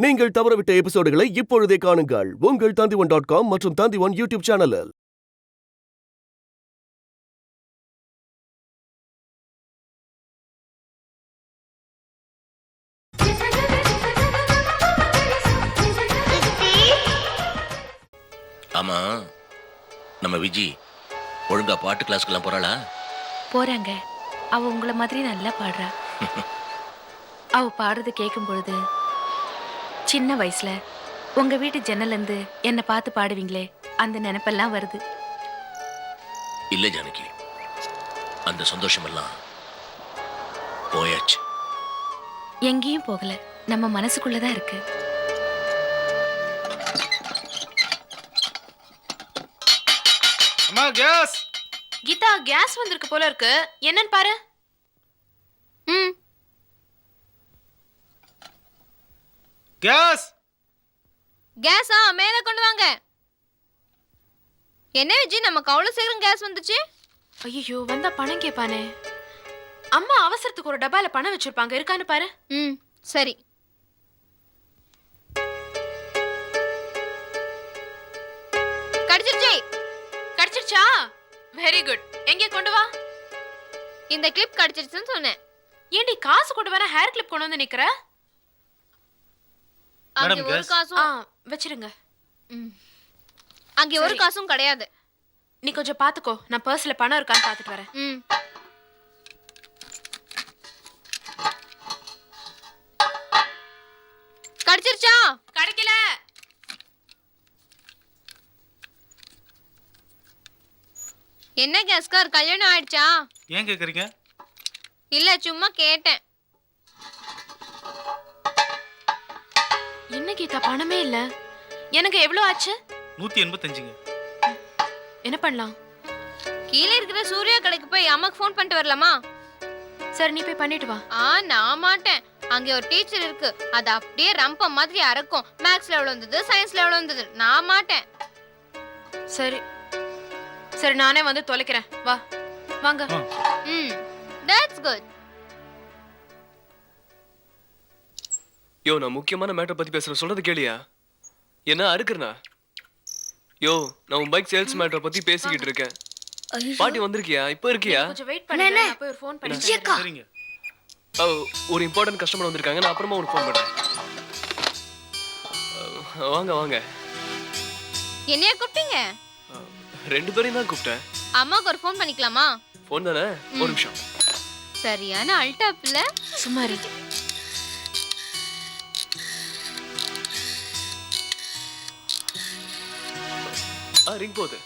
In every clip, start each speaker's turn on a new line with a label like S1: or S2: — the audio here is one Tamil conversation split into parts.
S1: நீங்கள் தவறவிட்ட எபிசோடுகளை இப்பொழுதே காணுங்கள் உங்கள் Tandivan.com மற்றும் Tandivan யூடியூப் சேனலில்.
S2: ஆமா, நம்ம விஜி ஒழுங்கா பாட்டு கிளாஸ்க்குலாம் போறாளா?
S3: போறாங்க. அவ உங்கள மாதிரி நல்லா பாடுறா. அவ பாடுறது கேட்கும் பொழுது சின்ன வயசுல உங்க வீட்டு ஜன்னல்ல இருந்து என்ன பார்த்து பாடுவீங்களே, அந்த நினைப்பெல்லாம் வருது.
S2: இல்ல ஜானகி, அந்த சந்தோஷமெல்லாம் போயாச்சு.
S3: எங்கேயும் போகல, நம்ம மனசுக்குள்ளதான் இருக்கு.
S4: அம்மா கேஸ்.
S3: கீதா, கேஸ் வந்திருக்கு போல இருக்கு, என்னன்னு பாரு.
S4: கேஸ்.
S5: கேஸா மேல கொண்டு வாங்க. என்ன விஜய், நமக்கு அவ்வளவு சீக்கிரம் கேஸ் வந்துச்சு?
S3: ஐயோ, வந்தா பணம் கேட்பானே. அம்மா அவசரத்துக்கு ஒரு டப்பால பணம் வச்சிருப்பாங்க, இருக்கான்னு பாரு.
S5: சரி. கடிச்சிருச்சே.
S3: கடிச்சிருச்சா? Very good. எங்கே கொண்டு வா.
S5: இந்த கிளிப் கடிச்சிருச்சுன்னு சொன்னேன்.
S3: ஏண்டி காசு கொண்டு வர ஹேர் கிளிப் கொண்டு வந்து நிக்கிற?
S5: அங்க ஒரு காசும்
S3: வச்சிருங்க.
S5: அங்க ஒரு காசும் கிடையாது.
S3: நீ கொஞ்சம் பாத்துக்கோ, நான் பர்ஸ்ல பணம் இருக்கான்னு பாத்துட்டு வரேன்.
S5: கடிச்சிருச்சா?
S3: கிடைக்கல.
S5: என்ன கேஸ்கார், கல்யாணம் ஆயிடுச்சா?
S4: ஏன் கேக்குறீங்க?
S5: இல்ல, சும்மா கேட்டேன்.
S3: என்ன கீதா, பணமே இல்ல. எனக்கு எவ்வளவு ஆச்சு?
S4: 185ங்க.
S3: என்ன பண்ணலாம்?
S5: கீழே இருக்கிற சூர்யா கடைக்கு போய் அம்மாக்கு ஃபோன் பண்ணிட்டு வரலாமா?
S3: சரி, நீ போய் பண்ணிட்டு வா.
S5: நான் மாட்டேன். அங்க ஒரு டீச்சர் இருக்கு, அது அப்படியே ரம்ப மாதிரி அறக்கும். மேக்ஸ்ல எவ்வளவு வந்தது, சயின்ஸ்ல எவ்வளவு வந்தது. நான் மாட்டேன்.
S3: சரி சரி, நானே வந்து தொலைக்கிறேன். வா வாங்க.
S5: That's good.
S6: யோ, நான் முக்கியமான மேட்டர் பத்தி பேசுறேன், சொல்றது கேளியா? என்ன அறுக்குறனா? யோ, நான் உன் பைக் சேல்ஸ் மேட்டர் பத்தி பேசிக்கிட்டு இருக்கேன். பாட்டி வந்திருக்கியா? இப்போ இருக்கியா?
S3: கொஞ்சம் வெயிட் பண்ணுங்க, நான் போய் ஒரு ஃபோன் பண்ணிட்டேன்.
S4: சரிங்க.
S6: ஒரு இம்பார்ட்டன்ட் கஸ்டமர் வந்திருக்காங்க, நான் அப்புறமா உனக்கு ஃபோன் பண்றேன். வாங்க வாங்க.
S5: என்னைய கூப்பிட்டீங்க?
S6: ரெண்டு பேரையும் தான் கூப்பிட்டேன்.
S5: அம்மாக்கு ஒரு ஃபோன் பண்ணிக்கலாமா?
S6: ஃபோன் தானே, ஒரு நிமிஷம்.
S5: சரியான அல்டாப் இல்ல?
S3: சுமாரி.
S6: ரிங் போகுது.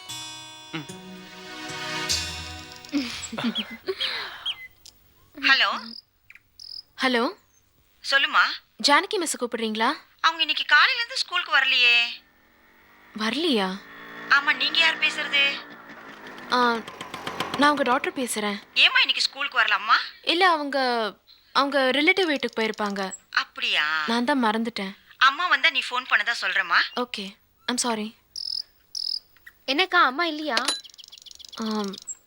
S7: ஹலோ
S3: ஹலோ,
S7: சொல்லுமா.
S3: ஜானகி மிஸ் கூப்பிடுறீங்களா?
S7: அவங்க இன்னைக்கு காலையில இருந்து ஸ்கூலுக்கு வரலையே.
S3: வரலையா?
S7: ஆமா, நீங்க யார் பேசுறது?
S3: நான் உங்க டாக்டர் பேசுறேன்.
S7: ஏமா இன்னைக்கு ஸ்கூலுக்கு வரலாமா?
S3: இல்ல, அவங்க ரிலேட்டிவ் வீட்டுக்கு போயிருப்பாங்க.
S7: அப்படியா?
S3: நான் தான் மறந்துட்டேன்.
S7: அம்மா வந்தா நீ ஃபோன் பண்ணதா சொல்றமா.
S3: Okay, I'm sorry.
S5: என்னக்கா, அம்மா இல்லையா?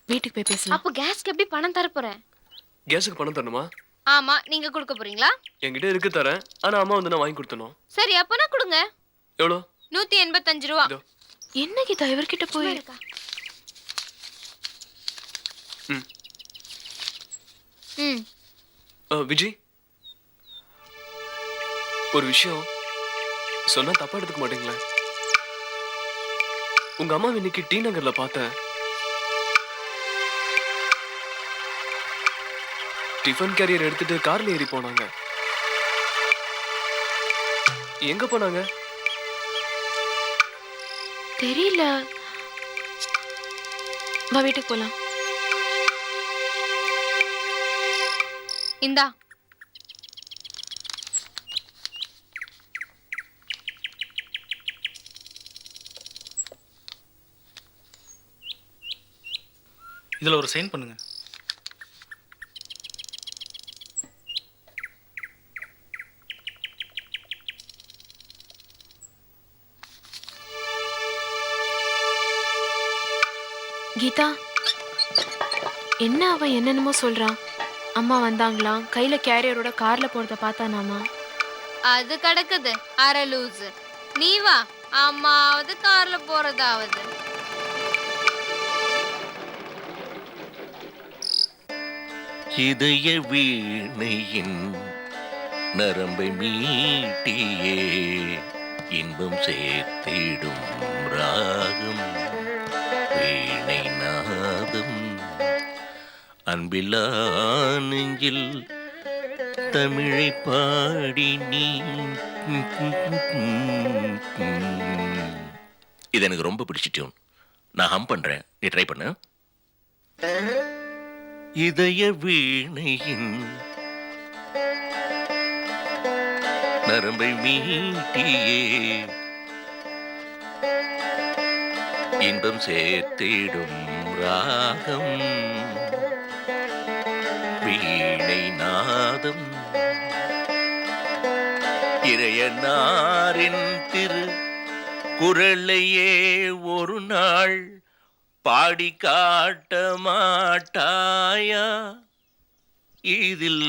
S3: வீட்டுக்கு போய் பேசலாம்.
S5: அப்போ கேஸ்க்கு எப்படி பணம் தர போறேன்?
S6: கேஸுக்கு பணம் தரணுமா?
S5: ஆமா, நீங்க கொடுக்க போறீங்களா?
S6: என்கிட்ட இருக்கு, தரேன். ஆனா அம்மா வந்து நான் வாங்கி கொடுத்தணும்.
S5: சரி, அப்பனா கொடுங்க.
S6: எவ்வளோ?
S5: 185 ரூபா.
S3: என்ன கீதா, இவர்கிட்ட போய்
S6: விஜய், ஒரு விஷயம் சொன்னா தப்பா எடுத்துக்க மாட்டீங்களா? உங்க அம்மா இன்னைக்கு டி நகர்ல பார்த்தேன். டிஃபன் கேரியர் எடுத்துட்டு கார்ல ஏறி போனாங்க. எங்க போனாங்க
S3: தெரியல. வா, வீட்டுக்கு போலாம்.
S5: இந்தா.
S4: இதுல ஒரு சைன் பண்ணுங்க.
S3: கீதா, என்ன அவன் என்னென்னமோ சொல்றான். அம்மா வந்தாங்களாம், கையில கேரியரோட கார்ல போறத பார்த்தானாமா.
S5: அது கிடக்குது அரை லூஸ். நீ வா, அம்மாவது கார்ல போறதாவது.
S2: இதய வீணையின் நரம்பை மீட்டியே இன்பம் சேர்த்திடும் ராகம் வீணை நாதம் அன்பிலா நெஞ்சில் தமிழை பாடி நீ. இது எனக்கு ரொம்ப பிடிச்ச டியூன். நான் ஹம் பண்றேன், நீ ட்ரை பண்ணு. இதய வீணையின் நரம்பை மீட்டியே இன்பம் சேர்த்திடும் ராகம் வீணை நாதம் இறையனாரின் திரு குரலையே ஒரு நாள் பாடி காட்ட மாட்டாயா, இதில்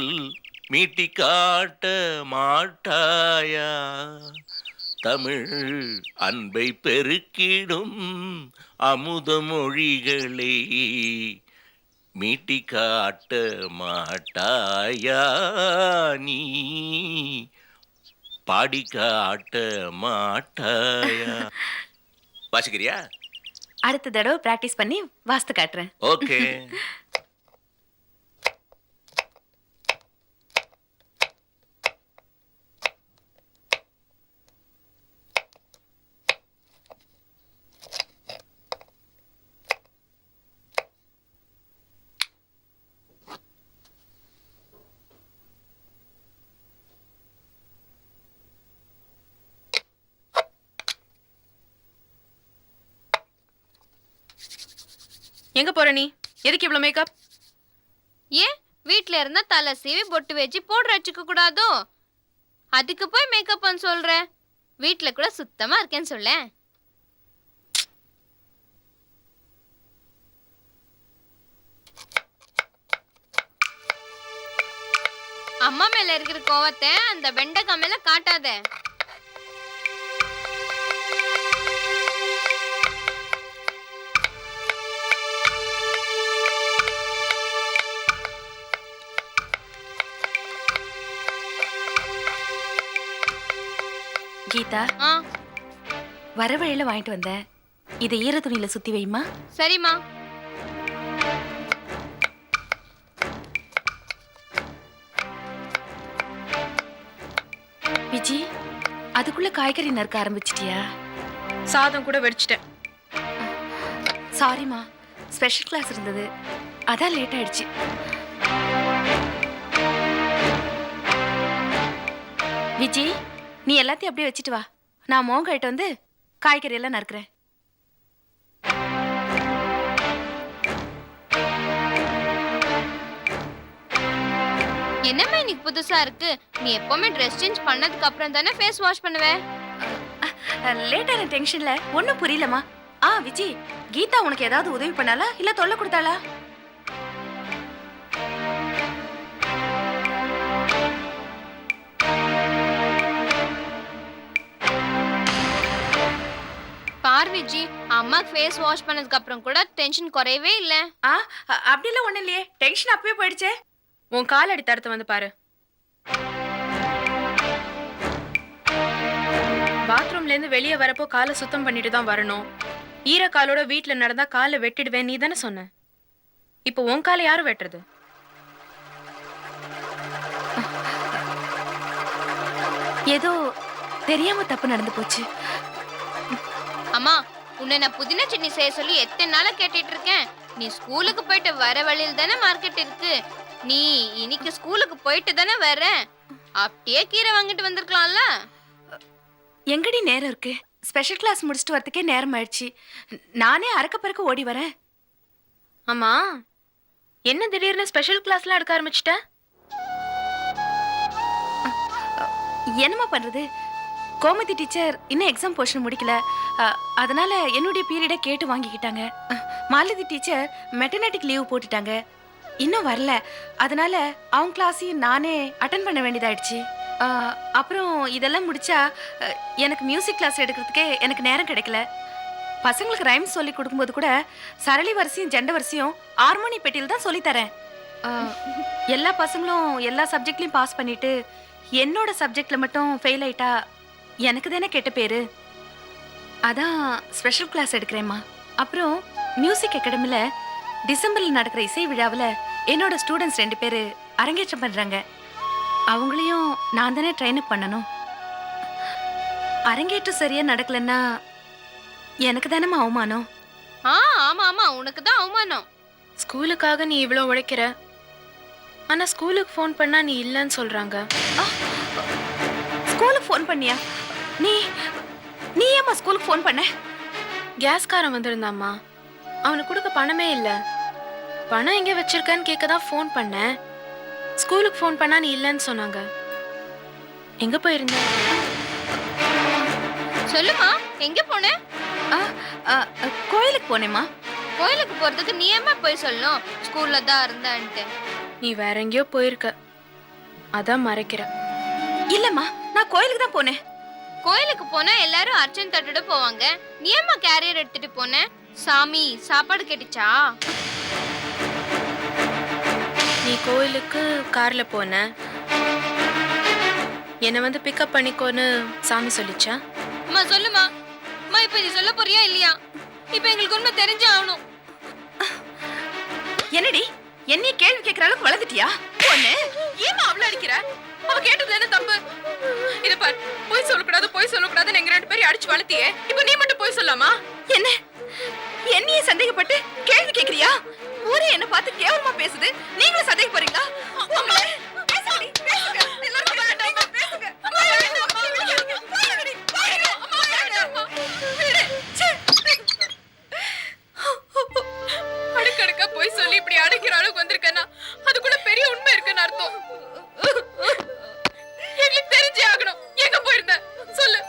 S2: மீட்டி காட்ட மாட்டாயா, தமிழ் அன்பை பெருக்கிடும் அமுத மொழிகளை மீட்டி காட்ட மாட்டாயா, நீ பாடி காட்ட மாட்டாயா. வாசிக்கிறியா?
S3: அடுத்த தடவை பிராக்டிஸ் பண்ணி வாஸ்து காட்டுறேன்.
S2: ஓகே.
S8: எங்க போற நீ? எதுக்கு இவ்வளவு மேக்கப்?
S5: ஏன் வீட்ல இருந்தா தலை சீவி பொட்டு வச்சு பவுடர் வச்சுக்க கூடாதோ? அதுக்கு போய் மேக்கப்னு சொல்ற? வீட்ல கூட சுத்தமா இருக்கேன்னு சொல்ல. அம்மா மேல இருக்கிற கோவத்தை அந்த வெண்டைக்காய் மேல காட்டாத.
S3: கீதா, வர வழியில வாங்கிட்டு வந்தேன். இதை ஈர துணியில சுத்தி வைமா.
S5: சரிம்மா.
S3: விஜி, அதுக்குள்ள காய்கறி நறுக்க ஆரம்பிச்சிட்டியா?
S8: சாதம் கூட வெடிச்சிட்டேன்.
S3: சாரிமா, ஸ்பெஷல் கிளாஸ் இருந்தது, அதான் லேட் ஆயிடுச்சு. விஜி, நீ எல்லாத்தையும் அப்படியே வச்சுட்டு வா. நான் மோங்க ஆயிட்டு வந்து காய்கறி எல்லாம் நறுக்கிறேன்.
S5: என்னம்மா இன்னைக்கு புதுசா இருக்கு? நீ எப்பவுமே ட்ரெஸ் சேஞ்ச் பண்ணதுக்கு அப்புறம் தானே ஃபேஸ் வாஷ் பண்ணுவ?
S3: லேட்டான டென்ஷன்ல ஒன்னும் புரியலமா. விஜி, கீதா உனக்கு ஏதாவது உதவி பண்ணாலா இல்ல தொல்லை கொடுத்தாளா?
S5: பார்விஜி, அம்மா ஃபேஸ் வாஷ் பண்ணதுக்கு அப்புறம் கூட டென்ஷன் குறையவே இல்ல.
S3: அப்படிலாம் ஒண்ணும் இல்லையே, டென்ஷன் அப்பவே போயிடுச்சே.
S8: உன் காலடி தரத்தை வந்து பாரு. பாத்ரூம்ல இருந்து வெளியே வரப்போ காலை சுத்தம் பண்ணிட்டு தான் வரணும். ஈர காலோட வீட்டுல நடந்தா காலை வெட்டிடுவேன் நீ தானே சொன்ன. இப்போ உன் காலை யாரும் வெட்டுறது?
S3: ஏதோ தெரியாம தப்பு நடந்து போச்சு.
S5: அம்மா, உன்னை நான் புதினா சட்னி செய்ய சொல்லி எத்தனை நாளா கேட்டுட்டு இருக்கேன். நீ ஸ்கூலுக்கு போயிட்டு வர வழியில் தானே மார்க்கெட் இருக்கு. நீ இன்னைக்கு ஸ்கூலுக்கு போயிட்டு தானே வர. அப்படியே கீரை வாங்கிட்டு வந்திருக்கலாம்ல.
S3: எங்கடி நேரம் இருக்கு? ஸ்பெஷல் கிளாஸ் முடிச்சுட்டு வரதுக்கே நேரம் ஆயிடுச்சு. நானே அறக்க பறக்க ஓடி வரேன்.
S8: ஆமா, என்ன திடீர்னு ஸ்பெஷல் கிளாஸ்லாம் எடுக்க ஆரம்பிச்சிட்ட?
S3: என்னமா பண்றது, கோமதி டீச்சர் இன்னும் எக்ஸாம் போர்ஷன் முடிக்கல. அதனால என்னுடைய பீரியடை கேட்டு வாங்கிக்கிட்டாங்க. மாலதி டீச்சர் மெட்டர்னிட்டிக் லீவ் போட்டுட்டாங்க, இன்னும் வரல. அதனால அவங்க கிளாஸையும் நானே அட்டன் பண்ண வேண்டியதாயிடுச்சு. அப்புறம் இதெல்லாம் முடிச்சா எனக்கு மியூசிக் கிளாஸ் எடுக்கிறதுக்கே எனக்கு நேரம் கிடைக்கல. பசங்களுக்கு ரைம்ஸ் சொல்லி கொடுக்கும்போது கூட சரளி வரிசையும் ஜெண்ட வரிசையும் ஹார்மோனி பெட்டியில் தான் சொல்லித்தரேன். எல்லா பசங்களும் எல்லா சப்ஜெக்ட்லையும் பாஸ் பண்ணிட்டு என்னோட சப்ஜெக்ட்ல மட்டும் ஃபெயில் ஆயிட்டா எனக்கு தானே கெட்ட பேரு. அதான் ஸ்பெஷல் கிளாஸ் எடுக்கிறேம்மா. அப்புறம் மியூசிக் அகாடமில டிசம்பர்ல நடக்கிற இசை விழாவில் என்னோட ஸ்டூடெண்ட்ஸ் 2 பேர் அரங்கேற்றம் பண்றாங்க. அவங்களையும் நான் தானே ட்ரெயின் அப் பண்ணணும். அரங்கேற்றம் சரியா நடக்கலன்னா எனக்கு தானேம்மா அவமானம்.
S5: ஆமா ஆமா, உனக்கு தான் அவமானம்.
S8: ஸ்கூலுக்காக நீ இவ்வளோ உழைக்கிற, ஆனா ஸ்கூலுக்கு ஃபோன் பண்ணா நீ இல்லைன்னு சொல்றாங்க.
S3: ஸ்கூலுக்கு ஃபோன் பண்ணியா? நீ நீ ஏம்மா ஸ்கூலுக்கு ஃபோன் பண்ண?
S8: கேஸ்காரன் வந்திருந்தாம்மா, அவனுக்கு கொடுக்க பணமே இல்லை. பணம் எங்கே வச்சிருக்கன்னு கேட்க தான் ஃபோன் பண்ணேன். ஸ்கூலுக்கு ஃபோன் பண்ணா நீ இல்லைன்னு சொன்னாங்க. எங்க போயிருந்த?
S5: சொல்லுமா, எங்க போன?
S3: கோயிலுக்கு போனேம்மா.
S5: கோயிலுக்கு போறதுக்கு நீ ஏமா போய் சொல்லணும் ஸ்கூல்ல தான் இருந்தேன்ட்டு?
S8: நீ வேற எங்கேயோ போயிருக்க, அதான் மறைக்கிற.
S3: இல்லம்மா, நான் கோயிலுக்கு தான் போனேன்.
S5: கோயிலுக்கு போனா எல்லாரும் அர்ச்சனை தட்டுட்டு போவாங்க. நீ ஏமா கேரியர் எடுத்துட்டு போன? சாமி சாப்பாடு கேட்டுச்சா?
S8: நீ கோயிலுக்கு கார்ல போன, என்னை வந்து பிக்கப் பண்ணிக்கோன்னு சாமி சொல்லிச்சா?
S5: அம்மா சொல்லுமா. அம்மா இப்ப நீ சொல்ல போறியா இல்லையா? இப்ப எங்களுக்கு உண்மை தெரிஞ்சே ஆகணும்.
S3: என்னடி என்னைய கேள்வி கேட்கற அளவுக்கு வளர்ந்துட்டியா? பொண்ணு
S8: ஏமா அவ்வளவு அடிக்கிற? அவ கேட்டதுல என்ன தப்பு? இத பார், போய் சொல்லக்கூடாது போய் சொல்லக்கூடாதுன்னு எங்க 2 பேரையும் அடிச்சு வளர்த்தியே, இப்ப நீ மட்டும் போய் சொல்லாமா?
S3: என்ன என்னைய சந்தேகப்பட்டு கேள்வி கேக்குறியா? ஊரே என்ன பார்த்து கேவலமா பேசுது, நீங்களும் சந்தேக போறீங்களா? உங்களை பேசுங்கடி, பேசுங்க. எல்லாரும் பேசுங்க, பேசுங்க.
S8: அடுக்கடுக்கா போய் சொல்லி இப்படி அடைக்கிற அளவுக்கு வந்திருக்கேன்னா அது கூட பெரிய உண்மை இருக்குன்னு அர்த்தம். எங்களுக்கு தெரிஞ்சே ஆகணும். எங்க போயிருந்த சொல்லு.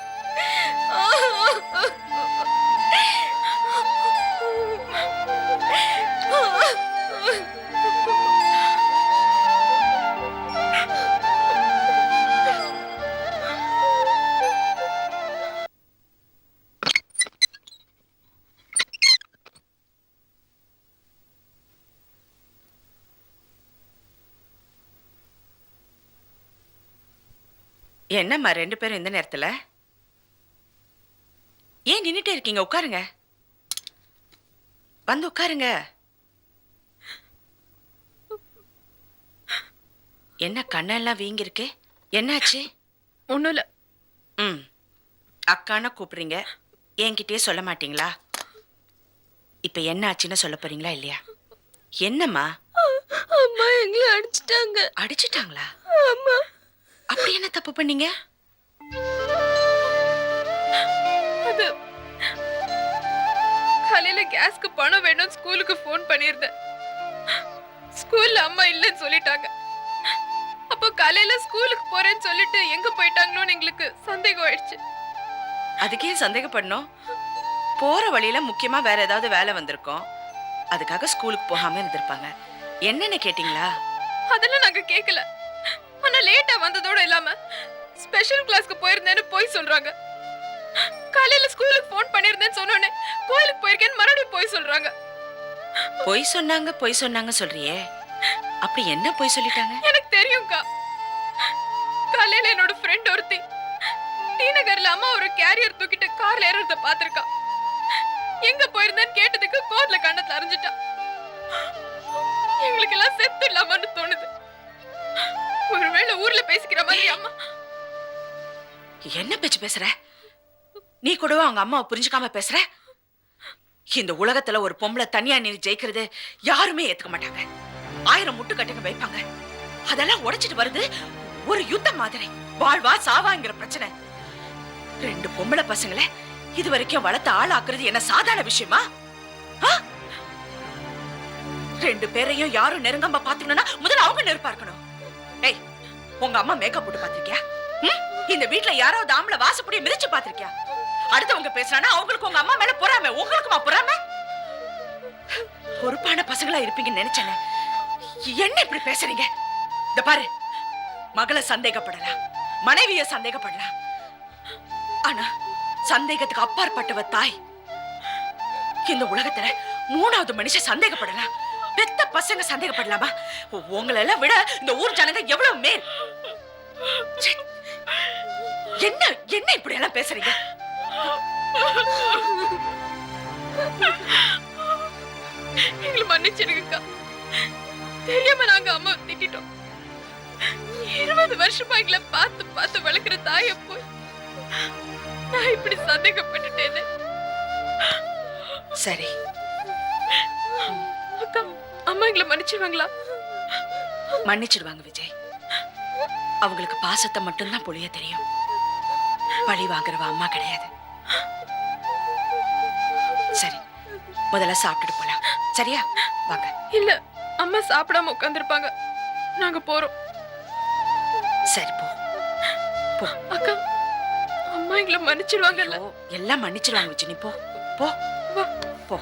S7: என்னம்மா 2 பேரும் இந்த நேரத்துல ஏன் நின்னுட்டே இருக்கீங்க? உட்காருங்க, வந்து உட்காருங்க. என்ன கண்ணெல்லாம் வீங்கி இருக்கே, என்னாச்சு?
S8: ஒண்ணும் இல்ல.
S7: அக்கான கூப்பிடுறீங்க, என்கிட்டயே சொல்ல மாட்டீங்களா? இப்ப என்ன ஆச்சுன்னு சொல்ல போறீங்களா இல்லையா? என்னம்மா?
S5: அம்மா எங்களை அடிச்சிட்டாங்க.
S7: அடிச்சிட்டாங்களா?
S5: அம்மா.
S7: அப்படி என்ன தப்பு பண்ணீங்க?
S8: அது காலையில கேஸ்க்கு பணம் வேணும் ஸ்கூலுக்கு ஃபோன் பண்ணிருந்தேன். ஸ்கூல்ல அம்மா இல்லைன்னு சொல்லிட்டாங்க. அப்போ காலையில ஸ்கூலுக்கு போறேன்னு சொல்லிட்டு எங்க போயிட்டாங்களோன்னு எங்களுக்கு சந்தேகம் ஆயிடுச்சு.
S7: அதுக்கே சந்தேகப்படணும்? போற வழியில முக்கியமா வேற ஏதாவது வேலை வந்திருக்கும், அதுக்காக ஸ்கூலுக்கு போகாம இருந்திருப்பாங்க. என்னன்னு கேட்டீங்களா?
S8: அதெல்லாம் நாங்க கேட்கல. ஆனா லேட்டா வந்ததோட இல்லாம ஸ்பெஷல் கிளாஸ்க்கு போயிருந்தேன்னு போய் சொல்றாங்க. காலையில ஸ்கூலுக்கு ஃபோன் பண்ணிருந்தேன்னு சொன்னோனே கோயிலுக்கு போயிருக்கேன்னு மறுபடியும் போய் சொல்றாங்க.
S7: பொய் சொன்னாங்க சொல்றியே, அப்படி என்ன பொய் சொல்லிட்டாங்க?
S8: எனக்கு தெரியும்க்கா. காலையில என்னோட ஃப்ரெண்ட் ஒருத்தி டி நகர்ல அம்மா ஒரு கேரியர் தூக்கிட்டு கார்ல ஏறத பாத்திருக்கா. எங்க போயிருந்தேன்னு கேட்டதுக்கு கோர்ட்ல கண்ணத்துல அரைஞ்சிட்டா. எங்களுக்கு எல்லாம் செத்து இல்லாமன்னு தோணுது. ஒருவேளை ஊர்ல பேசிக்கிற மாதிரி அம்மா.
S7: என்ன பேச்சு பேசுற? நீ கூடவா அவங்க அம்மாவை புரிஞ்சுக்காம பேசுற? இந்த உலகத்துல ஒரு பொம்பளை தனியா நீ ஜெயிக்கிறது யாருமே ஏத்துக்க மாட்டாங்க. 1000 முட்டுக்கட்டுங்க வைப்பாங்க. அதெல்லாம் உடைச்சிட்டு வருது ஒரு யுத்தம் மாதிரி. வாழ்வா சாவாங்கிற பிரச்சனை. 2 பொம்பளை பசங்களை இது வரைக்கும் வளர்த்த ஆளாக்குறது என்ன சாதாரண விஷயமா? 2 பேரையும் யாரும் நெருங்காம பாத்துக்கணும்னா முதல்ல அவங்க நெருப்பா இருக்கணும். ஏய், உங்க அம்மா மேக்கப் போட்டு பாத்திருக்கியா? இந்த வீட்டுல யாராவது ஆம்பளை வாசப்படிய மிதிச்சு பாத்திருக்கியா? அடுத்தவங்க பேசுறானா அவங்களுக்கு உங்க அம்மா மேல பொறாம, உங்களுக்குமா பொறாம? பொறுப்பான பசங்களா இருப்பீங்கன்னு நினைச்சேன். என்ன இப்படி பேசுறீங்க? இந்த பாரு, மகளை சந்தேகப்படலாம், மனைவிய சந்தேகப்படலாம். ஆனா சந்தேகத்துக்கு அப்பாற்பட்டவ தாய். இந்த உலகத்துல 3வது மனுஷன் சந்தேகப்படலாம். பெத்த பசங்க சந்தேகப்படலாமா? உங்களை எல்லாம் விட இந்த ஊர் ஜனங்க எவ்வளவு மேல். ச்சே, என்ன என்ன இப்படி எல்லாம் பேசுறீங்க?
S8: எங்களை மன்னிச்சிடுங்கக்கா. தெரியாம நாங்க அம்மா திட்டிட்டோம். 20 வருஷமா எங்களை பார்த்து பார்த்து வளர்க்குற தாய போய் நான் இப்படி சந்தேகப்பட்டுட்டேன்னு.
S7: சரி
S8: அக்கா, அம்மா எங்களை மன்னிச்சிடுவாங்களா?
S7: மன்னிச்சிடுவாங்க விஜய். அவங்களுக்கு பாசத்தை மட்டும்தான் பொழிய தெரியும். பழி வாங்குறவ அம்மா கிடையாது. சரி, முதல்ல சாப்பிட்டுட்டு போலாம். சரியா? வாங்க.
S8: இல்ல, அம்மா சாப்பிடாம உட்கார்ந்திருப்பாங்க. நாங்க போறோம்.
S7: சரி போ போ.
S8: அக்கா, அம்மா எங்களை மன்னிச்சிடுவாங்கல்ல?
S7: ஓ, எல்லாம் மன்னிச்சிடுவாங்க விஜய். நீ போ போ
S8: வா.
S7: போ.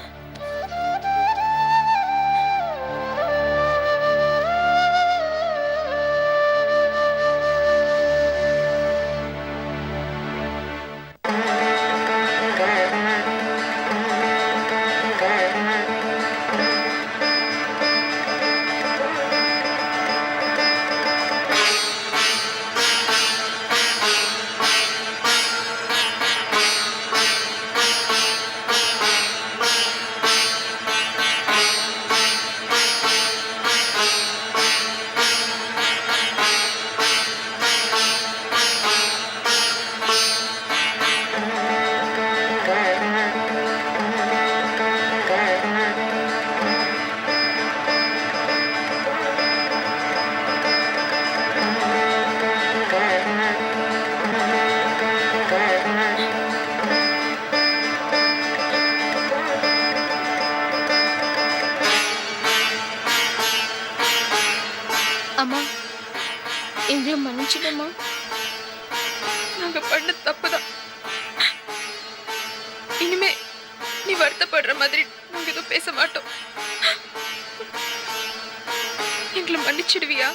S5: அம்மா, எங்களை மன்னிச்சிடுமா?
S8: நாங்க பண்ண தப்புதான். இனிமே நீ வருத்தப்படுற மாதிரி நாங்க எதுவும் பேச மாட்டோம். எங்களை மன்னிச்சிடுவியா?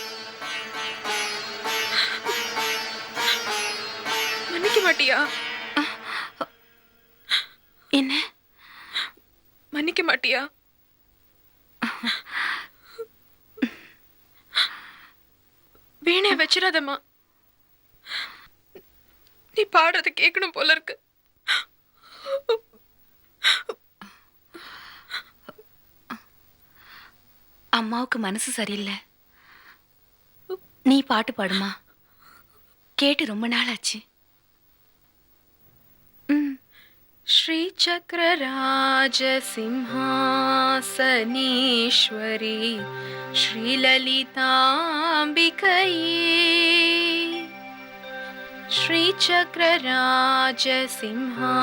S8: மன்னிக்க மாட்டியா? என்ன மன்னிக்க மாட்டியா? வீணை வச்சிடாதம்மா. நீ பாடுறத கேட்கணும் போல இருக்கு.
S3: அம்மாவுக்கு மனசு சரியில்லை. நீ பாட்டு பாடுமா. கேட்டு ரொம்ப நாள் ஆச்சு.
S8: श्री चक्रराज सिंहासनेश्वरी श्रीललिताम्बिकये श्री चक्रराज सिंहासनेश्वरी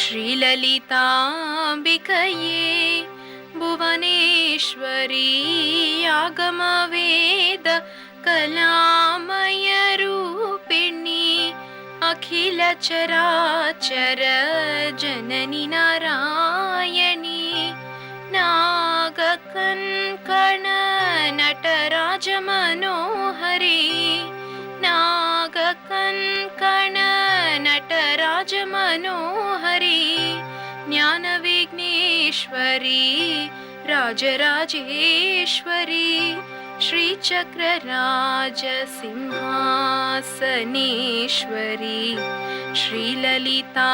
S8: श्रीललिताम्बिकये भुवनेश्वरी आगमवेद कलामय रूपिणी अखिल चराचर जननी नारायणी नागकङ्कण नटराज मनोहरी नागकङ्कण नटराज मनोहरी ज्ञान विघ्नेश्वरी राजराजेश्वरी श्री चक्रराज सिंहासनेश्वरी श्रीललिताम्बिकये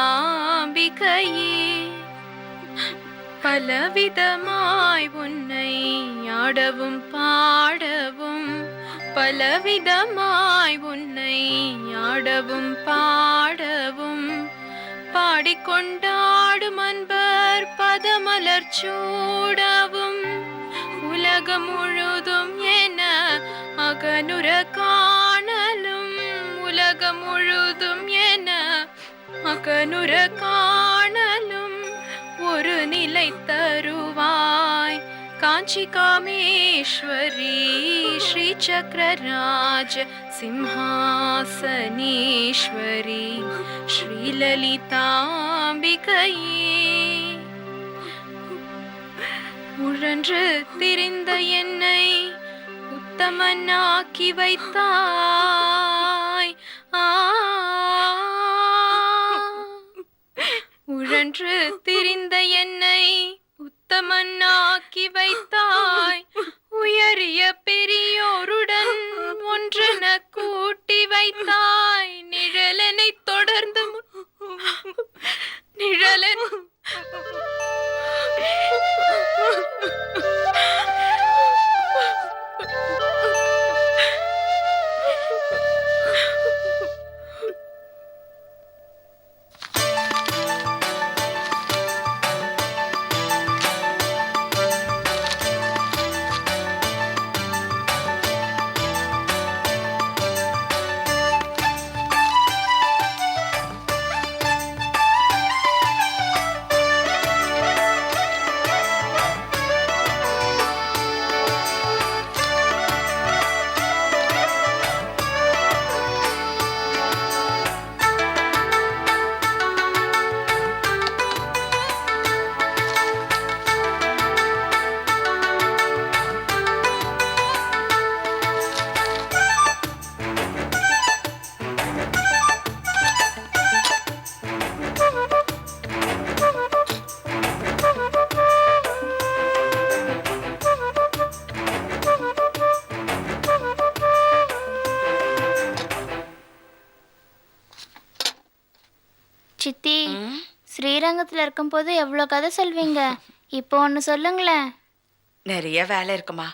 S8: பலவிதமாய் உன்னை ஆடவும் பாடவும் பலவிதமாய் உன்னை ஆடவும் பாடவும் பாடிக்கொண்டாடும் அன்பர் பதமலர் சூடவும் உலகம் முழுதும் என அகனுர காணலும் உலகம் முழுதும் என அகனுர காணலும் ஒரு நிலை தருவாய் காஞ்சி காமேஸ்வரி ஸ்ரீ சக்கரராஜ சிம்ஹாசனேஸ்வரி ஸ்ரீலலிதாம்பிகையே உழன்று திரிந்த என்னை உத்தமனாக்கி வைத்தாய். உழன்று திரிந்த என்னை உத்தமனாக்கி வைத்தாய். உயரிய பெரியோருடன் ஒன்றென கூட்டி வைத்தாய். நிழலனை தொடர்ந்து நிழலன்
S5: சித்தி, ஸ்ரீரங்கத்துல இருக்கும்போது எவ்வளவு கதை சொல்வீங்க. இப்போ ஒன்னு சொல்லுங்களேன்.
S7: நிறைய வேலை இருக்குமா.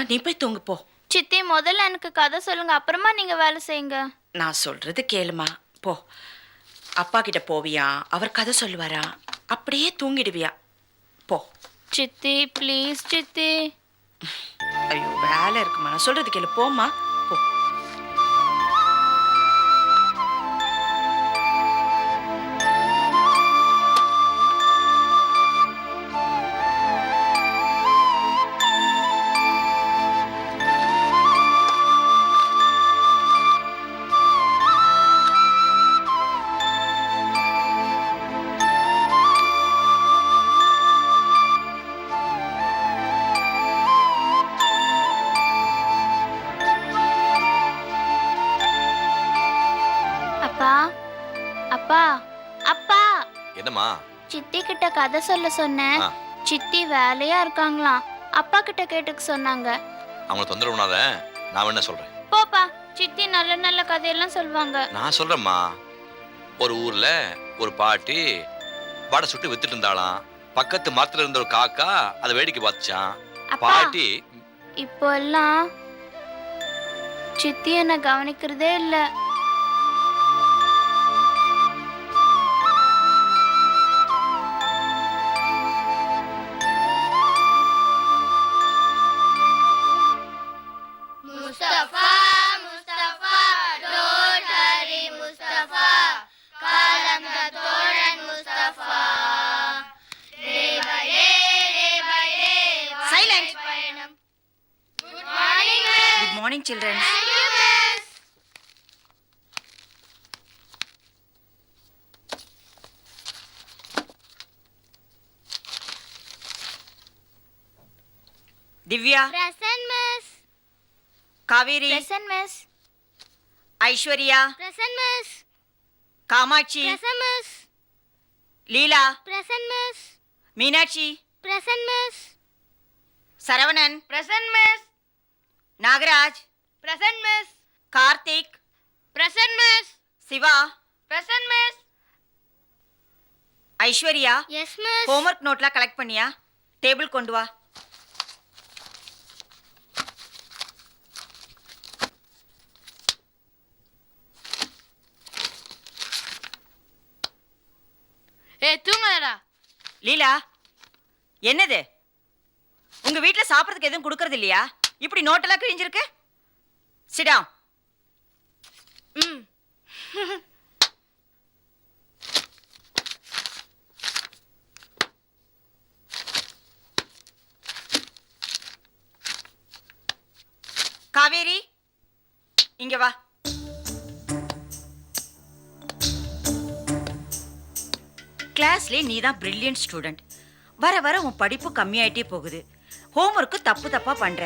S7: நீ போய் தூங்கு போ.
S5: சித்தி, முதல்ல எனக்கு கதை சொல்லுங்க, அப்புறமா நீங்க வேலை செய்யுங்க.
S7: நான் சொல்றது கேளுமா, போ. அப்பா கிட்ட போவியா, அவர் கதை சொல்லுவாரா, அப்படியே தூங்கிடுவியா, போ.
S5: சித்தி ப்ளீஸ் சித்தி.
S7: ஐயோ வேலை இருக்குமா, நான் சொல்றது கேளு, போம்மா போ.
S5: அப்பா, அப்பா.
S2: என்னம்மா?
S5: சித்தி கிட்ட கதை சொல்ல சொன்னேன். சித்தி வேலையா இருக்காங்களாம். அப்பா கிட்ட கேட்டுக்க சொன்னாங்க.
S2: அவங்கள தொந்தரவு பண்ணாத, நான் என்ன சொல்றேன்.
S5: போப்பா, சித்தி நல்ல நல்ல கதையெல்லாம் சொல்லுவாங்க.
S2: நான் சொல்றேம்மா. ஒரு ஊர்ல ஒரு பாட்டி வடை சுட்டு வித்துட்டு இருந்தாளாம். பக்கத்து மரத்துல இருந்த ஒரு காக்கா அதை வேடிக்கை பார்த்துச்சான். பாட்டி
S5: இப்போ எல்லாம் சித்தி என்ன கவனிக்கிறதே இல்ல.
S9: Mustafa, Mustafa, don't hurry, Mustafa. Kalam da thoran Mustafa. Day by day.
S7: Silent.
S9: Good morning, miss.
S7: Good morning, children.
S9: Thank you, miss.
S7: Divya,
S9: Present, miss.
S7: Kaveri,
S5: Present, miss.
S7: Aishwarya,
S9: Present, miss.
S7: Kamachi,
S9: Present, miss.
S7: Leela,
S9: Present, miss.
S7: Meenakshi,
S9: Present, miss.
S7: Saravanan,
S9: Present, miss.
S7: Nagaraj,
S9: Present, miss.
S7: Karthik,
S9: Present, miss.
S7: Siva,
S9: Present, miss.
S7: Aishwarya,
S9: Yes, miss.
S7: homework note la collect பண்ணியா? Table கொண்டு வா.
S9: தூங்கலடா.
S7: லீலா, என்னது? உங்க வீட்ல சாப்பிடுறதுக்கு எதுவும் கொடுக்கறது இல்லையா? இப்படி நோட்டெல்லாம் கிழிஞ்சிருக்கு. Sit down. காவேரி, இங்க வா. கிளாஸ்ல நீ தான் பிரில்லியன்ட் ஸ்டூடெண்ட். வர வர உன் படிப்பு கம்மியாயிட்டே போகுது. ஹோம்ஒர்க்கு தப்பு தப்பா பண்ற.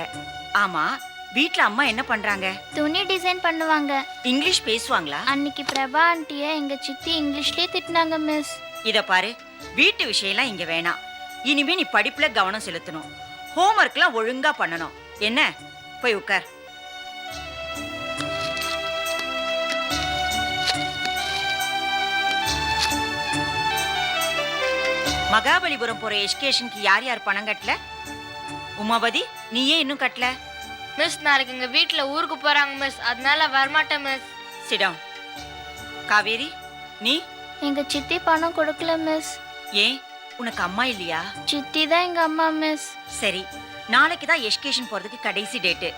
S10: ஆமா, வீட்ல அம்மா என்ன பண்றாங்க?
S5: துணி டிசைன் பண்ணுவாங்க.
S10: இங்கிலீஷ் பேசுவாங்களா?
S5: அன்னைக்கு பிரபா ஆண்டிய எங்க சித்தி இங்கிலீஷ்லயே திட்டினாங்க மிஸ்.
S10: இத பாரு, வீட்டு விஷயம்லாம் இங்க வேணாம். இனிமே நீ படிப்புல கவனம் செலுத்தணும். ஹோம்ஒர்க்லாம் ஒழுங்கா பண்ணணும். என்ன? போய் உட்கார். மகாபலிபுரம் போற எஜுகேஷனுக்கு யார் யார் பணம் கட்டல? உமாபதி, நீ ஏன் இன்னும் கட்டல?
S9: மிஸ் நாளைக்கு எங்க வீட்ல ஊருக்கு போறாங்க மிஸ், அதனால வரமாட்டேன் மிஸ்.
S10: Sit down. காவேரி, நீ?
S5: எங்க சித்தி பணம் கொடுக்கல மிஸ்.
S10: ஏன், உனக்கு அம்மா இல்லையா?
S5: சித்தி தான் எங்க அம்மா மிஸ்.
S10: சரி, நாளைக்கு தான் எஜுகேஷன் போறதுக்கு கடைசி டேட்டு.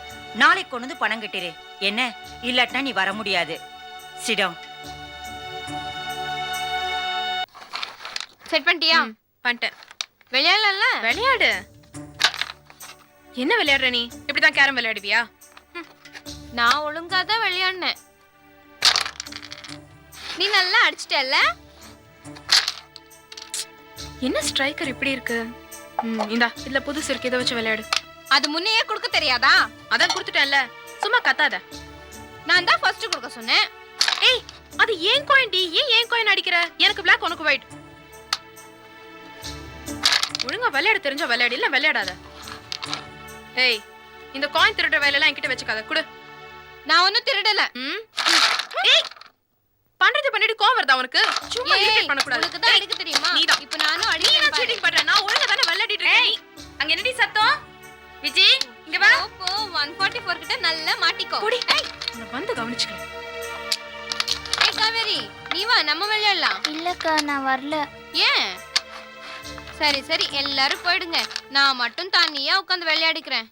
S10: நாளைக்கு கொண்டு வந்து பணம் கட்டிரு. என்ன? இல்லாட்டினா நீ வர முடியாது. Sit down.
S5: செட் பண்ணிட்டியா?
S8: பண்ணிட்டேன்.
S5: விளையாடல?
S8: விளையாடு. என்ன விளையாடுற நீ? இப்படிதான் கேரம் விளையாடுவியா?
S5: நான் ஒழுங்கா தான் விளையாடினேன். நீ நல்லா அடிச்சிட்டல்ல?
S8: என்ன ஸ்ட்ரைக்கர் இப்படி இருக்கு? இந்தா இதுல புதுசு இருக்கு, இதை வச்சு விளையாடு.
S5: அது முன்னையே கொடுக்க தெரியாதா?
S8: அதான் கொடுத்துட்டேன்ல, சும்மா கத்தாத.
S5: நான் தான் ஃபர்ஸ்ட் கொடுக்க சொன்னேன்.
S8: ஏய், அது ஏன் காயின் டி, ஏன் காயின் அடிக்கிற? எனக்கு பிளாக், உனக்கு ஒயிட். ஒழுங்கா விளையாட தெரிஞ்சா விளையாடு, இல்ல விளையாடாத. ஏய், இந்த காயின் திருடுற வேலையெல்லாம் என்கிட்ட வச்சுக்காத, குடு.
S5: நான் ஒன்னும் திருடல.
S8: ஏய், பண்றது பண்ணிட்டு கோவம் வருதா உனக்கு? சும்மா இரிட்டேட் பண்ண கூடாது.
S5: உனக்கு தான் அடிக்க தெரியுமா?
S8: நீதான்.
S5: இப்போ நானும்
S8: நீ
S5: அடிக்கிறேன்.
S8: என்ன சீட்டிங் பண்ற? நான் ஒழுங்கா தான விளையாடிட்டு இருக்கேன். நீ அங்க என்னடி சத்தம்? விஜி, இங்க வா.
S5: போ 144 கிட்ட நல்லா மாட்டிக்கோ.
S8: போடி. ஏய், நான் வந்து கவனிச்சுக்கிறேன்.
S5: ஏய் காவேரி, நீ வா நம்ம விளையாடலாம். இல்லக்கா, நான் வரல. ஏன்? சரி சரி, எல்லாரும் போயிடுங்க. நான் மட்டும் தனியா உட்காந்து விளையாடிக்கிறேன்.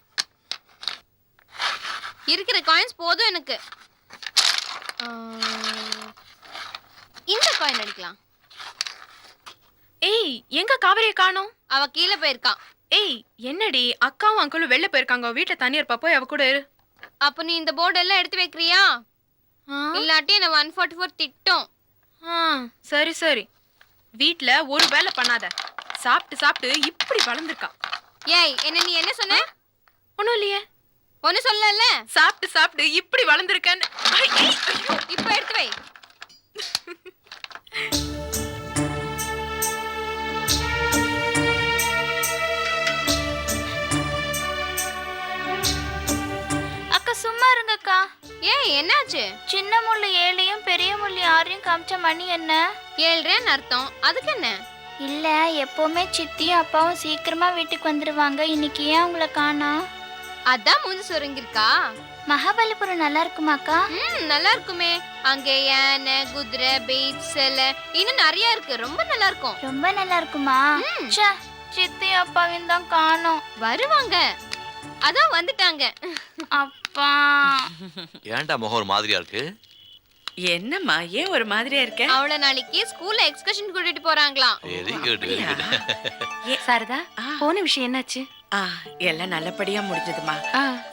S5: இருக்கிற காயின்ஸ் போதும் எனக்கு. இந்த காயின் அடிக்கலாம்.
S8: ஏய், எங்க காவேரியை காணோம்?
S5: அவ கீழே போயிருக்கான்.
S8: ஏய், என்னடி அக்காவும் அங்கிளும் வெளில போயிருக்காங்க, வீட்ல தனியா இருப்பா, போய் அவ கூட இரு.
S5: அப்ப நீ இந்த போர்டு எல்லாம் எடுத்து வைக்கிறியா? இல்லாட்டி என்ன 144 திட்டம்.
S8: சரி சரி. வீட்ல ஒரு வேலை பண்ணாத. சாப்பிட்டு சாப்பிட்டு இப்படி வளர்ந்துருக்கா.
S5: ஏய், என்ன நீ என்ன சொன்ன?
S8: ஒண்ணும் இல்லையே.
S5: ஒன்னு சொல்லல.
S8: சாப்பிட்டு சாப்பிட்டு இப்படி வளர்ந்துருக்கேன்னு.
S5: இப்ப எடுத்து வை. அக்கா சும்மா இருங்கக்கா. ஏய், என்னாச்சு? சின்ன முள்ளு 7யும் பெரிய முள்ளு 6யும் காமிச்ச மணி என்ன? 7 அர்த்தம். அதுக்கு என்ன? இல்ல, எப்பவுமே சித்தியும் அப்பாவும் சீக்கிரமா வீட்டுக்கு வந்துருவாங்க. இன்னைக்கு ஏன் உங்களை காணோம்? அதான் மூஞ்சி சுருங்கிருக்கா. மகாபலிபுரம் நல்லா இருக்குமாக்கா? நல்லா இருக்குமே. அங்க யானை, குதிரை, பீச், சிலை, இன்னும் நிறைய இருக்கு. ரொம்ப நல்லா இருக்கும். ரொம்ப நல்லா இருக்குமா? சித்தி அப்பாவையும் தான் காணோம். வருவாங்க, அதான் வந்துட்டாங்க. அப்பா,
S2: ஏன்டா முகம் ஒரு மாதிரியா இருக்கு?
S7: என்னம்மா, ஏன் ஒரு மாதிரியா இருக்க?
S5: அவள நாளைக்கு ஸ்கூல்ல எக்ஸ்கர்ஷன் கூட்டிட்டு போறாங்களாம்.
S2: Very good very good.
S3: Sharada, போன விஷயம் என்னாச்சு?
S7: எல்லாம் நல்லபடியா முடிஞ்சதுமா.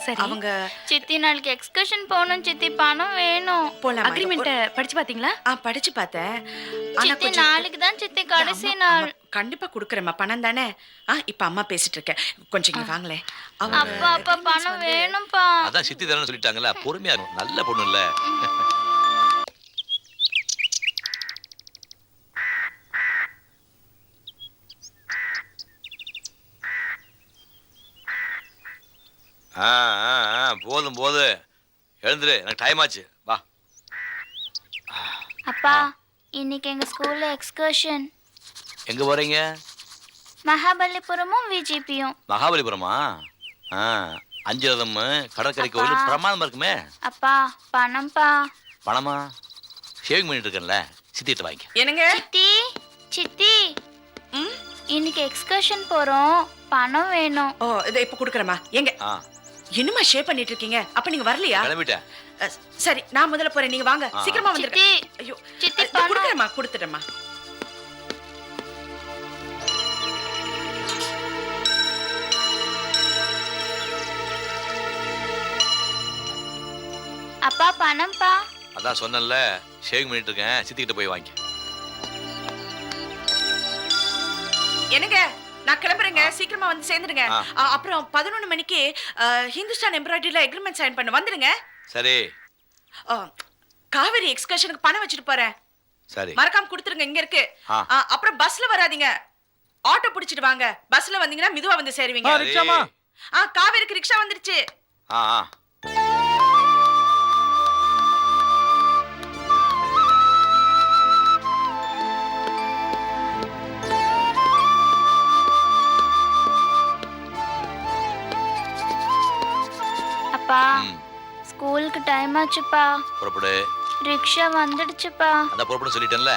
S3: சரி.
S7: அவங்க
S5: சித்தி நாளைக்கு எக்ஸ்கர்ஷன் போகணும். சித்தி பணம் வேணும்.
S7: போலாம்.
S3: அக்ரிமெண்ட் படிச்சு பாத்தீங்களா?
S7: படிச்சு பார்த்தேன்.
S5: சித்தி நாளைக்கு தான் சித்தி கடைசி நாள்.
S7: கண்டிப்பா குடுக்கறேம்மா, பணம் தானே. இப்ப அம்மா பேசிட்டு இருக்கேன், கொஞ்சம் இங்க வாங்களே.
S5: அப்பா அப்பா பணம் வேணும்பா.
S2: அதான் சித்தி தரேன்னு சொல்லிட்டாங்கல்ல, பொறுமையா இருக்கும். நல்ல பொண்ணு இல்ல. போதும் போது, எழுந்துரு, எனக்கு டைம் ஆச்சு. வா.
S5: அப்பா, இன்னைக்கு எங்க ஸ்கூல்ல எக்ஸ்கர்ஷன்.
S2: எங்க போறீங்க?
S5: மகாபலிபுரமும் விஜிபியும்.
S2: மகாபலிபுரமா? அஞ்சரதம் கடற்கரை கோயில் பிரமாதமா இருக்குமே.
S5: அப்பா பணம்பா.
S2: பணமா? ஷேவிங் பண்ணிட்டு இருக்கேன்ல, சித்திட்டு வாங்கிக்க.
S7: என்னங்க?
S5: சித்தி சித்தி, இன்னைக்கு எக்ஸ்கர்ஷன் போறோம், பணம் வேணும்.
S7: இதை இப்ப குடுக்கறேம்மா. எங்க இன்னுமா ஷேவ் பண்ணிட்டு இருக்கீங்க? அப்ப நீங்க வரலையா?
S2: கிளம்பிட்டேன்.
S7: சரி, நான் முதல்ல போறேன், நீங்க வாங்க. சீக்கிரமா வந்துருங்க. ஐயோ,
S5: சித்தி
S7: குடுக்கறேம்மா, கொடுத்துட்டேம்மா.
S5: அப்பா பணம்பா.
S2: அதான் சொன்னேன்ல, ஷேவிங் பண்ணிட்டு இருக்கேன், சித்திக்கிட்ட போய் வாங்கிக்க.
S7: என்னங்க, நான் கிளம்புறேங்க, சீக்கிரமா வந்து சேர்ந்துடுங்க.
S2: ஆ.
S7: அப்புறம் 11 மணிக்கு ஹிந்துஸ்தான் எம்ப்ராய்டரியில எக்ரிமெண்ட் சைன் பண்ண வந்துடுங்க.
S2: சரி
S7: காவேரி எக்ஸ்கர்ஷனுக்கு பணம் வச்சுட்டு போறேன்,
S2: சரி
S7: மறக்காம கொடுத்துருங்க. இங்க இருக்கு.
S2: ஆ.
S7: அப்புறம் பஸ்ல வராதீங்க, ஆட்டோ பிடிச்சிட்டு வாங்க. பஸ்ல வந்தீங்கன்னா மிதுவா வந்து சேருவீங்க.
S2: ரிக்ஷாமா?
S7: காவேரிக்கு ரிக்ஷா வந்துருச்சு.
S2: ஆ ஆ.
S9: அப்பா
S2: ம்,
S9: ஸ்கூலுக்கு டைம் ஆச்சுப்பா.
S2: புறப்படு.
S9: ரிக்ஷா வந்துடுச்சுப்பா.
S2: அதான் புறப்படு சொல்லிட்டேன்ல.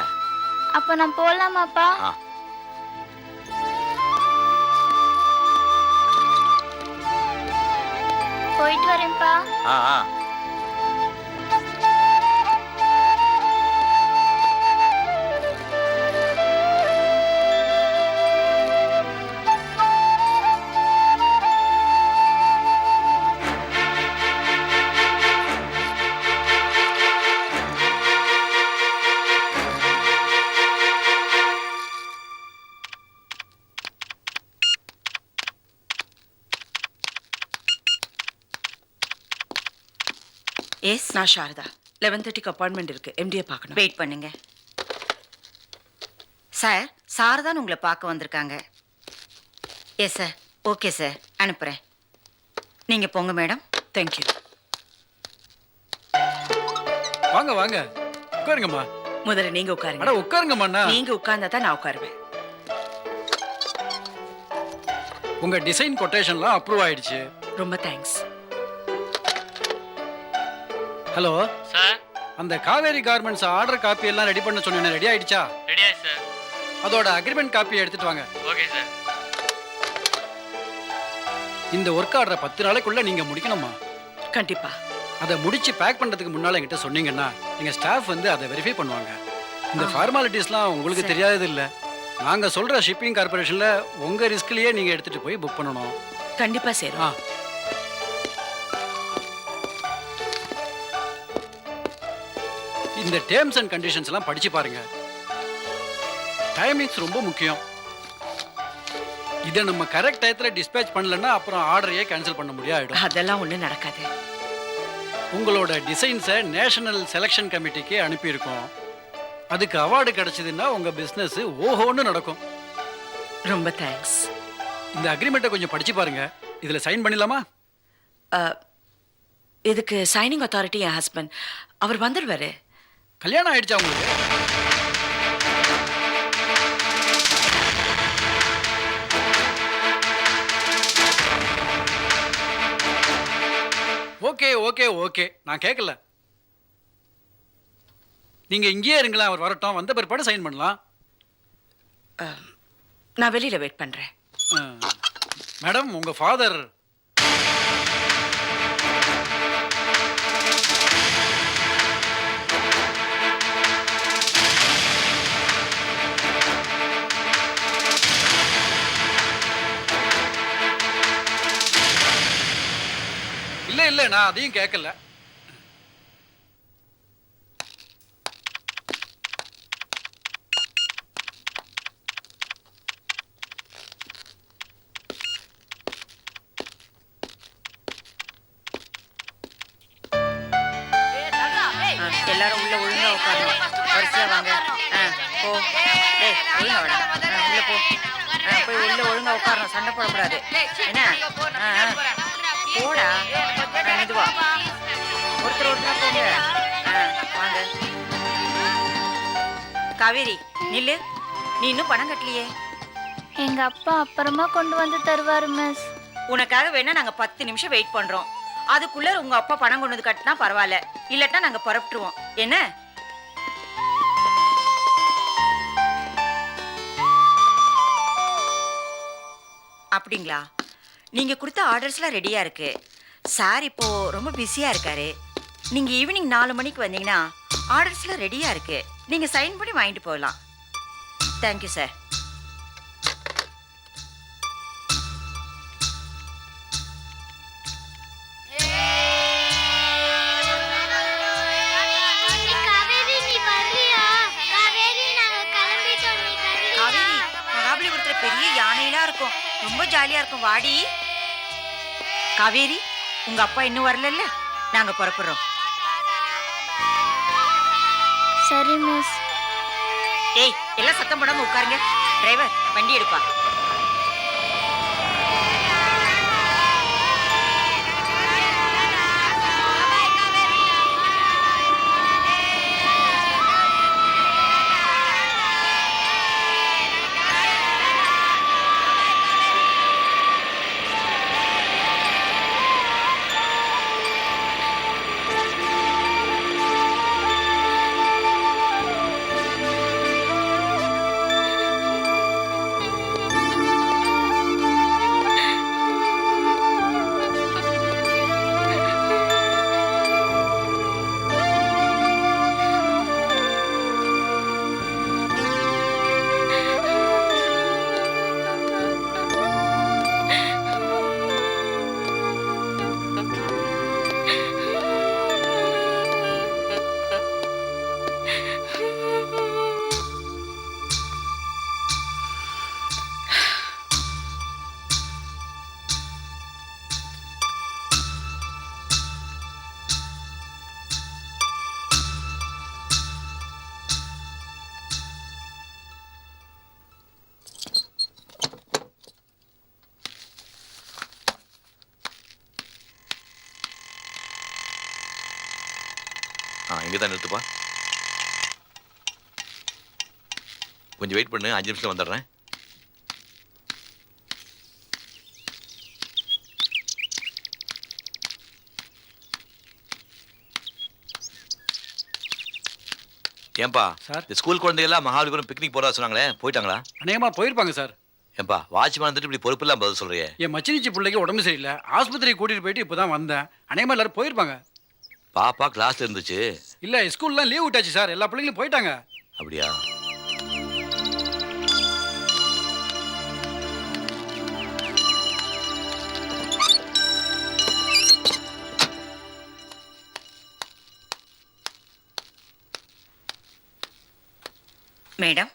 S9: அப்ப நான் போலாமாப்பா?
S2: ஆ.
S9: போயிட்டு வரேன்ப்பா.
S2: ஆ ஆ.
S7: எஸ், நான் சாரதா. 11:30க்கு அப்பாயின்மெண்ட் இருக்கு, எம்டியை பார்க்கணும்.
S10: வெயிட் பண்ணுங்க சார். சாரதான் உங்களை பார்க்க வந்திருக்காங்க. Yes sir. ஓகே சார், அனுப்புறேன். நீங்க போங்க மேடம்.
S7: தேங்க்யூ.
S11: வாங்க வாங்க உட்காருங்கம்மா.
S7: முதல்ல நீங்க உட்காருங்க.
S11: அட உட்காருங்கம்மா.
S7: நீங்க உட்கார்ந்தா தான் நான் உட்காருவேன்.
S11: உங்க டிசைன் கொட்டேஷன்லாம் அப்ரூவ் ஆயிடுச்சு.
S7: ரொம்ப தேங்க்ஸ்.
S11: Hello
S4: sir.
S11: அந்த காவேரி கார்மெண்ட்ஸ் ஆர்டர் காப்பி எல்லாம் ரெடி பண்ண சொன்னேன், ரெடி ஆயிடுச்சா?
S4: ரெடியா சார்?
S11: அதோட அக்ரிமெண்ட் காப்பி எடுத்துட்டு வாங்க.
S4: Okay sir.
S11: இந்த ஒர்க் ஆர்டரை 10 நாளைக்குள்ள நீங்க முடிக்கணுமா?
S7: கண்டிப்பா.
S11: அதை முடிச்சு பேக் பண்றதுக்கு முன்னால என்கிட்ட சொன்னீங்கன்னா எங்க ஸ்டாஃப் வந்து அதை வெரிஃபை பண்ணுவாங்க. இந்த ஃபார்மாலிட்டிஸ்லாம் உங்களுக்கு தெரியாதது இல்ல. நாங்க சொல்ற ஷிப்பிங் கார்பரேஷன்ல உங்க ரிஸ்க்லயே நீங்க எடுத்துட்டு போய் புக் பண்ணணும்.
S7: கண்டிப்பா சேரும்.
S11: இந்த டேர்ம்ஸ் அண்ட் கண்டிஷன்ஸ் எல்லாம் படிச்சு பாருங்க. டைமிங்ஸ் ரொம்ப முக்கியம். இதை நம்ம கரெக்ட் டயத்துல டிஸ்பேச் பண்ணலன்னா அப்புறம் ஆர்டரையே கேன்சல் பண்ண முடியாயிடும்.
S7: அதெல்லாம் ஒண்ணும் நடக்காது.
S11: உங்களோட டிசைன்ஸை நேஷனல் செலெக்ஷன் கமிட்டிக்கு அனுப்பியிருக்கோம். அதுக்கு அவார்டு கிடைச்சதுன்னா உங்க பிசினஸ் ஓஹோன்னு நடக்கும்.
S7: ரொம்ப தேங்க்ஸ்.
S11: இந்த அக்ரிமெண்ட்டை கொஞ்சம் படிச்சு பாருங்க. இதுல சைன் பண்ணிடலாமா?
S7: இதுக்கு சைனிங் அத்தாரிட்டி என் ஹஸ்பண்ட். அவர் வந்துடுவாரு.
S11: கல்யாணம் ஆயிடுச்சா உங்களுக்கு? ஓகே ஓகே ஓகே, நான் கேட்கல. நீங்க இங்கேயே இருங்களா, அவர் வரட்டும், வந்த பிற்பாடு சைன் பண்ணலாம்.
S7: நான் வெளியில வெயிட் பண்றேன்.
S11: மேடம், உங்க ஃபாதர் இல்ல, நான் அதையும் கேட்கல.
S10: எல்லாரும் உள்ள ஒழுங்கா உட்காரணும். வரிசையா வாங்க. போ. டேய், ஒழுங்கா வாடா. உள்ள போ. போய் உள்ள ஒழுங்கா உட்காரணும், சண்டை போடக்கூடாது. என்ன? போடா. மெதுவா. ஒருத்தர் போங்க. வாங்க. காவேரி, நில்லு. நீ இன்னும் பணம் கட்டலையே.
S9: எங்க அப்பா அப்புறமா கொண்டு வந்து தருவாரு மிஸ்.
S10: உனக்காக வேணா நாங்க 10 நிமிஷம் வெயிட் பண்றோம். அதுக்குள்ள உங்க அப்பா பணம் கொண்டு வந்து கட்டினா பரவாயில்ல, இல்லட்டா நாங்க புறப்பட்டுருவோம். என்ன? அப்படிங்களா? நீங்க கொடுத்த ஆர்டர்ஸ்லாம் ரெடியா இருக்கு. சார் இப்போ ரொம்ப பிஸியா இருக்காரு. நீங்க ஈவினிங் 4 மணிக்கு வந்தீங்கன்னா ஆர்டர்ஸ்லாம் ரெடியா இருக்கு. நீங்க சைன் பண்ணி வாங்கிட்டு போகலாம். Thank you sir. காவேரி, மகாபலிபுரத்துல பெரிய யானையெல்லாம் இருக்கும். ரொம்ப ஜாலியா இருக்கும் வாடி. காவேரி, உங்க அப்பா இன்னும் வரலல்ல, நாங்க புறப்படுறோம்.
S9: சரி மிஸ்.
S10: ஏய், எல்லாம் சத்தம் போடாம உட்காருங்க. டிரைவர் வண்டி எடுப்பா.
S2: இங்கே தான் நிறுத்துப்பா. கொஞ்சம் வெயிட் பண்ணு, 5 நிமிஷத்துல வந்துடுறேன். ஏன்பா
S11: சார்.
S2: இந்த ஸ்கூல் குழந்தைகள்லாம் மகாபலிபுரம் பிக்னிக் போறதா சொன்னாங்களே, போயிட்டாங்களா?
S11: அநேகமாக போயிருப்பாங்க சார்.
S2: ஏன்பா வாட்ச்மேன் வந்துட்டு இப்படி பொறுப்பெல்லாம் பதில் சொல்றியே?
S11: என் மச்சினிச்சி பிள்ளைக்கு உடம்பு சரியில்லை, ஆஸ்பத்திரிக்கு கூட்டிகிட்டு போயிட்டு இப்போ தான் வந்தேன். அநேகமாக எல்லாரும் போயிருப்பாங்க.
S2: பாப்பா கிளாஸ்ல இருந்துச்சு.
S11: இல்லை, ஸ்கூல்லாம் லீவ் விட்டாச்சு சார், எல்லா பிள்ளைங்களும் போயிட்டாங்க.
S2: அப்படியா?
S10: மேடம்,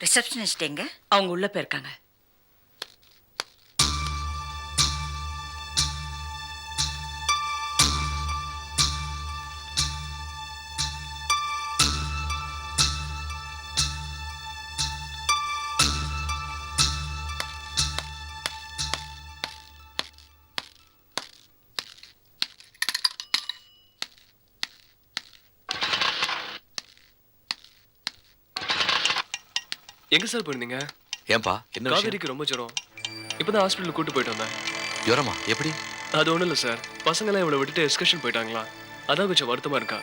S10: ரிசப்ஷனிஸ்ட் எங்க?
S7: அவங்க உள்ள போயிருக்காங்க.
S6: எங்க சார் போயிருந்தீங்க?
S2: ஏன்பா என்ன விஷயம்?
S6: காவேரிக்கு ரொம்ப ஜுரம். இப்பதான் ஹாஸ்பிட்டல் கூட்டு போயிட்டு வந்தேன்.
S2: ஜுரமா? எப்படி?
S6: அது ஒண்ணும் இல்ல சார், பசங்களாம் இவளை விட்டுட்டு எக்ஸ்கர்ஷன் போயிட்டாங்களா, அதான் கொஞ்சம் வருத்தமா இருக்கா.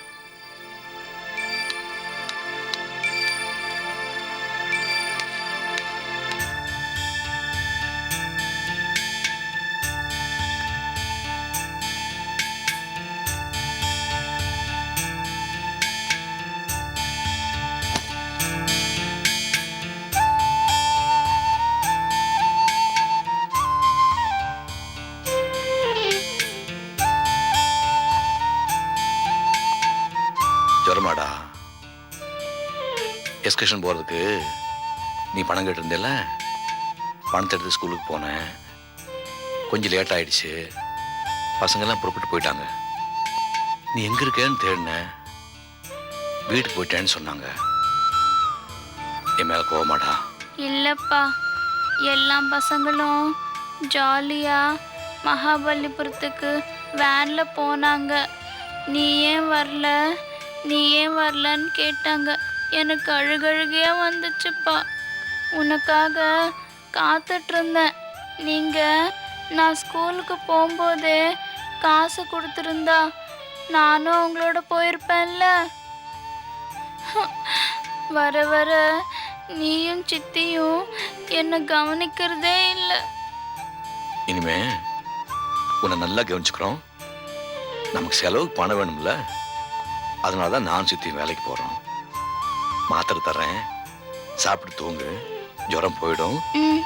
S2: ஜுரமாடா? எக்ஸ்கர்ஷன் போகிறதுக்கு நீ பணம் கேட்டிருந்தேல, பணத்தை எடுத்து ஸ்கூலுக்கு போனேன். கொஞ்சம் லேட் ஆயிடுச்சு, பசங்கெல்லாம் புறப்பட்டு போயிட்டாங்க. நீ எங்கே இருக்கேன்னு தேடினேன், வீட்டுக்கு போயிட்டேன்னு சொன்னாங்க. என் மேலே கோவமாடா?
S9: இல்லப்பா, எல்லா பசங்களும் ஜாலியா மகாபலிபுரத்துக்கு வேன்ல போனாங்க. நீ ஏன் வரல, நீ ஏன் வரலன்னு கேட்டாங்க. எனக்கு அழுகழுகையா வந்துச்சுப்பா. உனக்காக காத்துட்டு இருந்தேன். நீங்க நான் ஸ்கூலுக்கு போகும்போதே காசு கொடுத்துருந்தா நானும் உங்களோட போயிருப்பேன்ல. வர வர நீயும் சித்தியும் என்னை கவனிக்கிறதே இல்லை.
S2: இனிமே உன்னை நல்லா கவனிச்சுக்கிறோம். நமக்கு செலவுக்கு பணம் வேணும்ல, அதனால தான் நான் சித்தியும் வேலைக்கு போகிறோம். மாத்திரை தர்றேன், சாப்பிட்டு தூங்கு, ஜுரம் போயிடும்.
S9: ம்.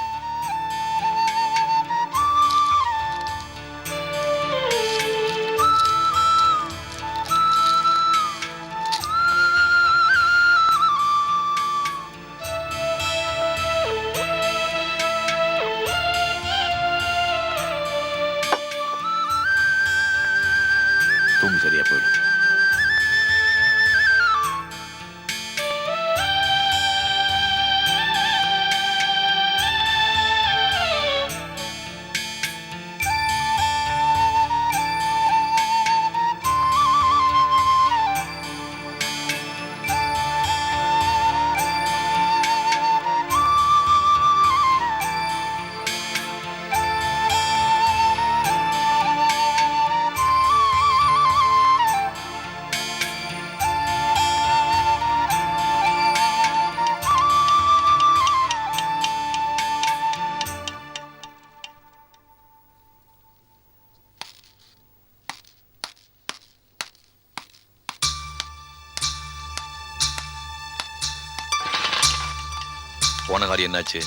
S2: போன காரியம் என்னாச்சு?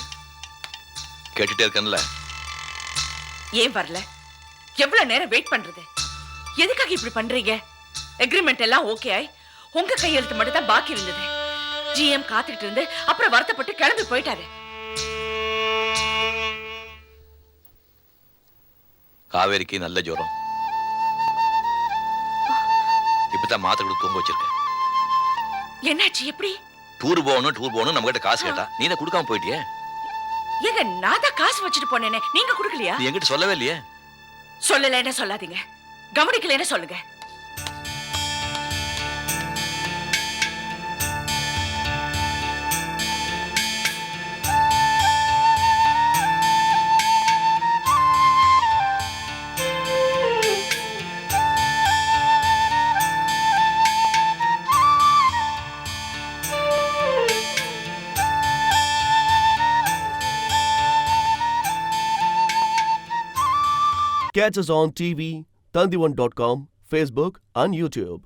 S2: கேட்டுட்டே இருக்கேன்ல.
S7: ஏன் வரல? எவ்வளவு நேரம் வெயிட் பண்றது? எதுக்காக இப்படி பண்றீங்க? அக்ரிமெண்ட் எல்லாம் ஓகே ஆயி உங்க கையெழுத்து மட்டும் தான் பாக்கி இருந்தது. ஜிஎம் காத்துக்கிட்டு இருந்து அப்புறம் வருத்தப்பட்டு கிளம்பி போயிட்டாரு.
S2: காவேரிக்கு நல்ல ஜுரம். இப்பதான் மாத்திரை கொடுத்து தூங்க வச்சிருக்கேன்.
S7: என்னாச்சு? எப்படி?
S2: டூர் போகணும் நம்ம கிட்ட காசு கேட்டா நீ என்ன கொடுக்காம போயிட்டியே?
S7: ஏங்க நான் தான் காசு வச்சுட்டு போனேனே, நீங்க கொடுக்கலையா?
S2: நீ என்கிட்ட சொல்லவே இல்லையே.
S7: சொல்லலைன்னு சொல்லாதீங்க, கவனிக்கலைன்னு சொல்லுங்க.
S1: Catch us on TV, Tandivan.com, Facebook and YouTube.